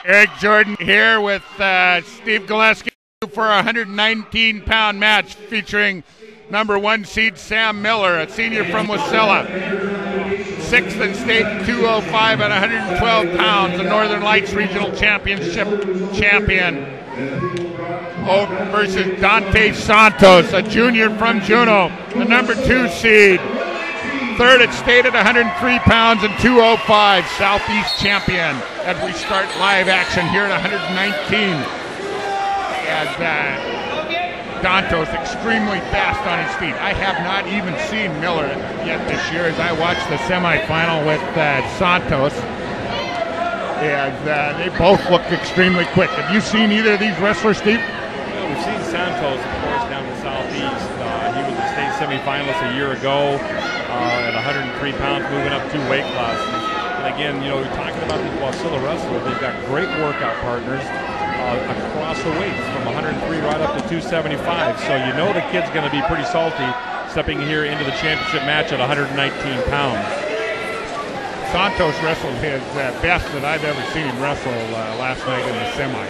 Eric Jordan here with Steve Gillespie for a 119-pound match featuring number 1 seed Sam Miller, a senior from Wasilla. 6th in state, 205 at 112 pounds, the Northern Lights Regional Championship champion. Versus Dante Santos, a junior from Juneau, the number 2 seed. 3rd at state at 103 pounds and 205, Southeast champion. As we start live action here at 119. As Santos extremely fast on his feet. I have not even seen Miller yet this year as I watched the semifinal with Santos. As they both look extremely quick. Have you seen either of these wrestlers, Steve? Well, we've seen Santos, of course, down in the Southeast. He was a state semifinalist a year ago at 103 pounds, moving up 2 weight classes. And again, you know, we're talking about these Wasilla wrestlers. They've got great workout partners across the weights from 103 right up to 275. So you know the kid's going to be pretty salty stepping here into the championship match at 119 pounds. Santos wrestled his best that I've ever seen him wrestle last night in the semi.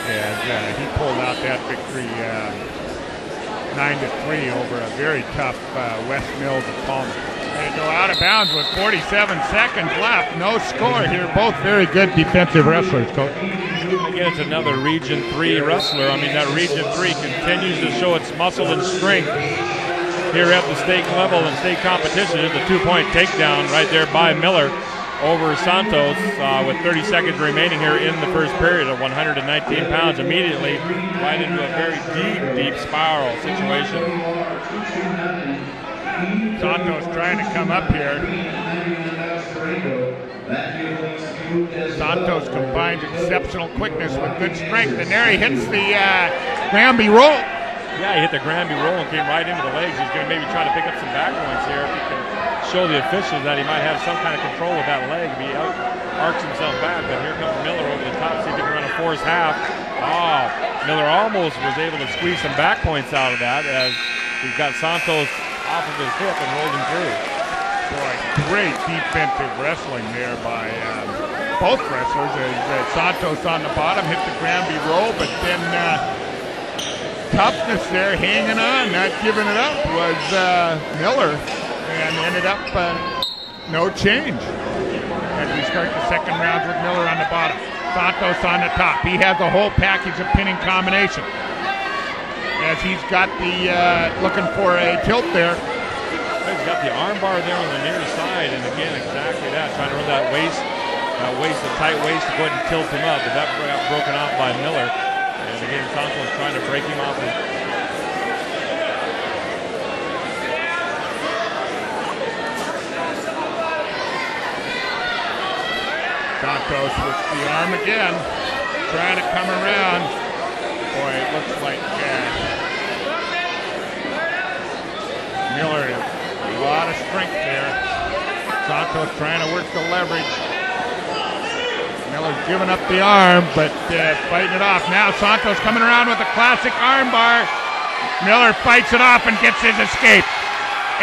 And he pulled out that victory 9-3 over a very tough West Mills opponent. They go out of bounds with 47 seconds left. No score here. Both very good defensive wrestlers, Coach. Again, it's another Region 3 wrestler. I mean, that Region 3 continues to show its muscle and strength here at the state level and state competition. There's a 2-point takedown right there by Miller over Santos with 30 seconds remaining here in the first period of 119 pounds. Immediately right into a very deep spiral situation. Santos trying to come up here. Santos combines exceptional quickness with good strength, and there he hits the Granby roll. Yeah, he hit the Granby roll and came right into the legs. He's going to maybe try to pick up some back points here if he can show the officials that he might have some kind of control with that leg if he arcs himself back. But here comes Miller over the top, see if he can run a force half. Miller almost was able to squeeze some back points out of that as he's got Santos off of his hip and rolled him through. Boy, great defensive wrestling there by both wrestlers. As Santos on the bottom hit the Granby roll, but then toughness there, hanging on, not giving it up, was Miller, and ended up no change as we start the second round with Miller on the bottom. Santos on the top. He has a whole package of pinning combination as he's got the looking for a tilt there. He's got the arm bar there on the near side, and again, exactly that, trying to run that waist, the tight waist to go ahead and tilt him up, but that got broken off by Miller. And again, Santos trying to break him off. Santos with the arm again, trying to come around. Boy, it looks like Miller has a lot of strength there. Santos trying to work the leverage. Miller's giving up the arm, but fighting it off. Now Santos coming around with a classic arm bar. Miller fights it off and gets his escape.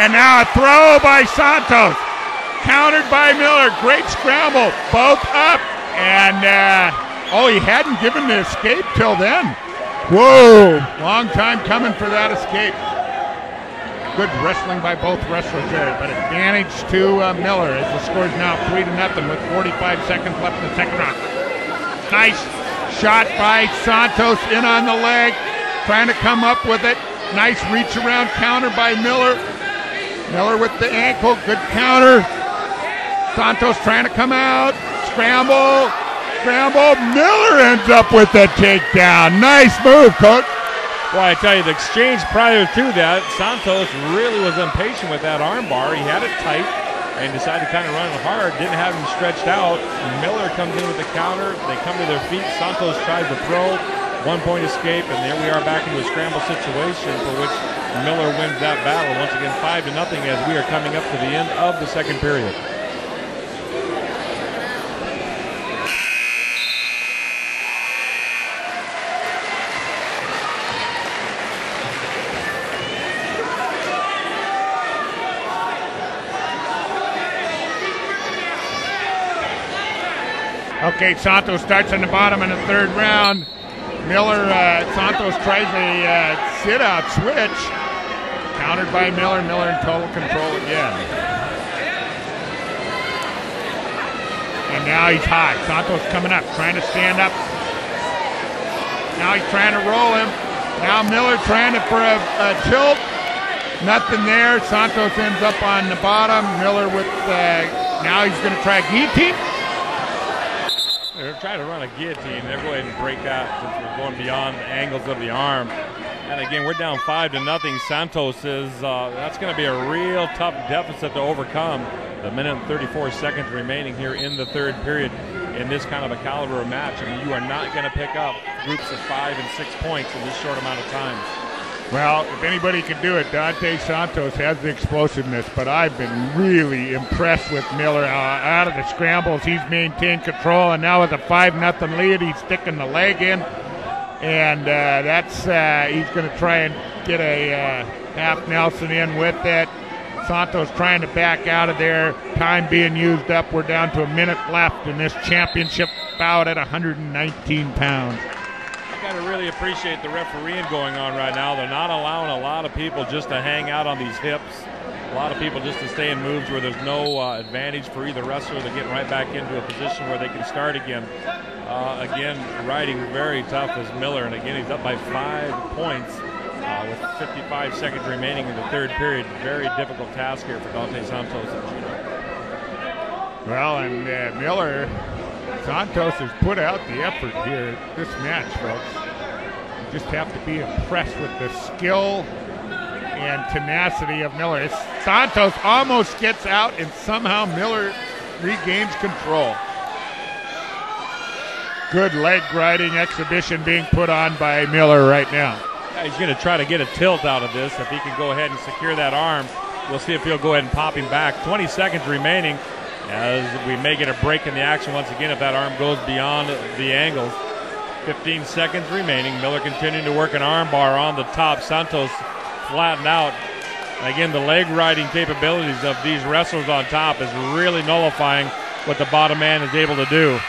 And now a throw by Santos. Countered by Miller. Great scramble. Both up. And, he hadn't given the escape till then. Whoa. Long time coming for that escape. Good wrestling by both wrestlers there, but advantage to Miller as the score is now 3-0 with 45 seconds left in the second round. Nice shot by Santos in on the leg, trying to come up with it. Nice reach around counter by Miller. Miller with the ankle, good counter. Santos trying to come out, scramble. Miller ends up with the takedown. Nice move, Coach. Well, I tell you, the exchange prior to that, Santos really was impatient with that arm bar. He had it tight and decided to kind of run it hard, didn't have him stretched out. Miller comes in with the counter. They come to their feet. Santos tries to throw. 1-point escape, and there we are back into a scramble situation for which Miller wins that battle. Once again, 5-0 as we are coming up to the end of the second period. Okay, Santos starts on the bottom in the third round. Santos tries a sit-out switch. Countered by Miller. Miller in total control again. And now he's hot. Santos coming up, trying to stand up. Now he's trying to roll him. Now Miller trying for a tilt. Nothing there. Santos ends up on the bottom. Miller with, now he's going to try a guillotine. They're trying to run a guillotine. They'll go ahead and break that since we're going beyond the angles of the arm. And again, we're down 5-0. Santos is, that's going to be a real tough deficit to overcome. The minute and 34 seconds remaining here in the third period in this kind of a caliber of match. I mean, you are not going to pick up groups of 5 and 6 points in this short amount of time. Well, if anybody can do it, Dante Santos has the explosiveness, but I've been really impressed with Miller. Out of the scrambles, he's maintained control, and now with a 5-0 lead, he's sticking the leg in, and he's going to try and get a half Nelson in with it. Santos trying to back out of there. Time being used up. We're down to a minute left in this championship bout at 119 pounds. Got to really appreciate the refereeing going on right now. They're not allowing a lot of people just to hang out on these hips. A lot of people just to stay in moves where there's no advantage for either wrestler. They're getting right back into a position where they can start again. Again, riding very tough as Miller, and again, he's up by 5 points with 55 seconds remaining in the third period. Very difficult task here for Dante Santos. Well, and Miller, Santos has put out the effort here this match, folks. You just have to be impressed with the skill and tenacity of Miller. Santos almost gets out, and somehow Miller regains control. Good leg grinding exhibition being put on by Miller right now. Yeah, he's going to try to get a tilt out of this. If he can go ahead and secure that arm, we'll see if he'll go ahead and pop him back. 20 seconds remaining, as we may get a break in the action once again if that arm goes beyond the angles. 15 seconds remaining. Miller continuing to work an arm bar on the top. Santos flattened out. Again, the leg riding capabilities of these wrestlers on top is really nullifying what the bottom man is able to do.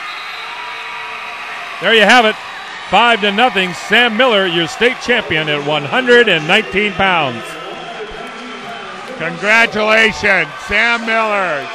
There you have it. 5-0. Sam Miller, your state champion at 119 pounds. Congratulations, Sam Miller.